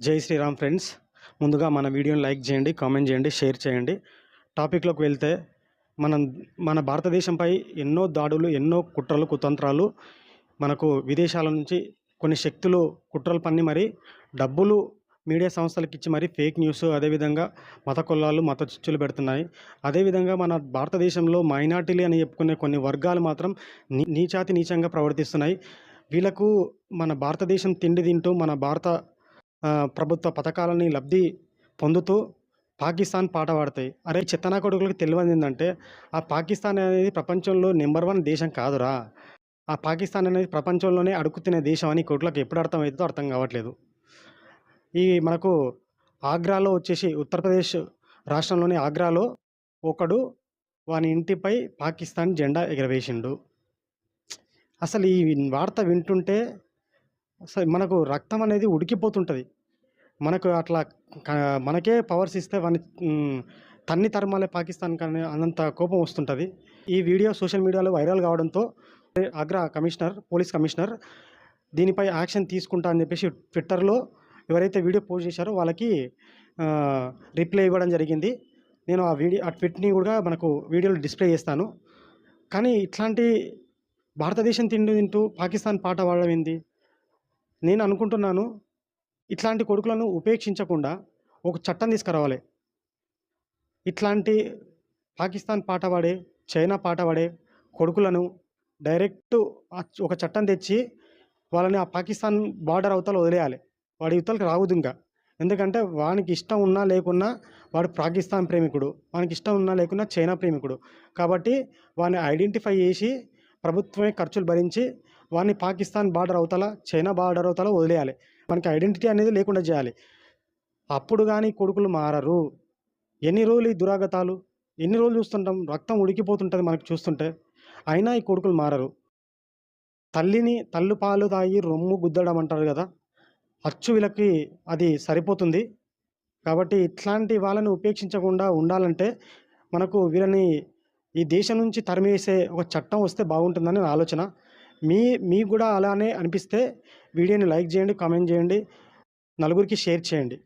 జై శ్రీరామ్ ఫ్రెండ్స్. ముందుగా మన వీడియోని లైక్ చేయండి, కామెంట్ చేయండి, షేర్ చేయండి. టాపిక్లోకి వెళ్తే మనం మన భారతదేశంపై ఎన్నో దాడులు, ఎన్నో కుట్రలు, కుతంత్రాలు మనకు విదేశాల నుంచి కొన్ని శక్తులు కుట్రలు పన్ని మరి డబ్బులు మీడియా సంస్థలకు ఇచ్చి మరి ఫేక్ న్యూస్, అదేవిధంగా మత కొల్లాలు, మత చిచ్చులు పెడుతున్నాయి. అదేవిధంగా మన భారతదేశంలో మైనార్టీలు అని చెప్పుకునే కొన్ని వర్గాలు మాత్రం నీచాతి నీచంగా ప్రవర్తిస్తున్నాయి. వీళ్ళకు మన భారతదేశం తిండి తింటూ మన భారత ప్రభుత్వ పథకాలని లబ్ధి పొందుతూ పాకిస్తాన్ పాట పాడతాయి. అరే చెత్తనా కొడుకులకు తెలియదు ఏంటంటే, ఆ పాకిస్తాన్ అనేది ప్రపంచంలో నెంబర్ 1 దేశం కాదురా. ఆ పాకిస్తాన్ అనేది ప్రపంచంలోనే అడుగు తినే దేశం అని కొడుకులకు ఎప్పుడు అర్థమవుతుందో అర్థం కావట్లేదు. మనకు ఆగ్రాలో వచ్చేసి ఉత్తరప్రదేశ్ రాష్ట్రంలోని ఆగ్రాలో ఒకడు వాని ఇంటిపై పాకిస్తాన్ జెండా ఎగరవేసిండు. అసలు ఈ వార్త వింటుంటే అసలు మనకు రక్తం అనేది ఉడికిపోతుంటుంది. మనకు అట్లా మనకే పవర్స్ ఇస్తే వాడిని తన్ని తరమాలే పాకిస్తాన్ కానీ అన్నంత కోపం వస్తుంటుంది. ఈ వీడియో సోషల్ మీడియాలో వైరల్ కావడంతో ఆగ్రా పోలీస్ కమిషనర్ దీనిపై యాక్షన్ తీసుకుంటా అని చెప్పేసి ట్విట్టర్లో ఎవరైతే వీడియో పోస్ట్ చేశారో వాళ్ళకి రిప్లై ఇవ్వడం జరిగింది. నేను ఆ ట్వీట్ని కూడా మనకు వీడియోలో డిస్ప్లే చేస్తాను. కానీ ఇట్లాంటి భారతదేశం తింటూ పాకిస్తాన్ పాట పాడడం ఏంది? నేను అనుకుంటున్నాను, ఇట్లాంటి కొడుకులను ఉపేక్షించకుండా ఒక చట్టం తీసుకురావాలి. ఇట్లాంటి పాకిస్తాన్ పాట పాడే, చైనా పాట పాడే కొడుకులను డైరెక్ట్ ఒక చట్టం తెచ్చి వాళ్ళని ఆ పాకిస్తాన్ బార్డర్ అవతల వదిలేయాలి. వాడి యువతలకు రావద్దు ఇంకా. ఎందుకంటే వానికి ఇష్టం ఉన్నా లేకున్నా వాడు పాకిస్తాన్ ప్రేమికుడు, వానికి ఇష్టం ఉన్నా లేకున్నా చైనా ప్రేమికుడు. కాబట్టి వాడిని ఐడెంటిఫై చేసి ప్రభుత్వమే ఖర్చులు భరించి వాడిని పాకిస్తాన్ బార్డర్ అవతల, చైనా బార్డర్ అవతల వదిలేయాలి. మనకి ఐడెంటిటీ అనేది లేకుండా చేయాలి. అప్పుడు కానీ కొడుకులు మారరు. ఎన్ని రోజులు ఈ దురాగతాలు, ఎన్ని రోజులు చూస్తుంటాం? రక్తం ఉడికిపోతుంటుంది మనకు చూస్తుంటే. అయినా ఈ కొడుకులు మారరు. తల్లి పాలు తాగి రొమ్ము గుద్దడం అంటారు కదా, అచ్చు వీళ్ళకి అది సరిపోతుంది. కాబట్టి ఇట్లాంటి వాళ్ళని ఉపేక్షించకుండా ఉండాలంటే మనకు వీళ్ళని ఈ దేశం నుంచి తరిమేసే ఒక చట్టం వస్తే బాగుంటుందని నా ఆలోచన. మీకు కూడా అలానే అనిపిస్తే వీడియోని లైక్ చేయండి, కామెంట్ చేయండి, నలుగురికి షేర్ చేయండి.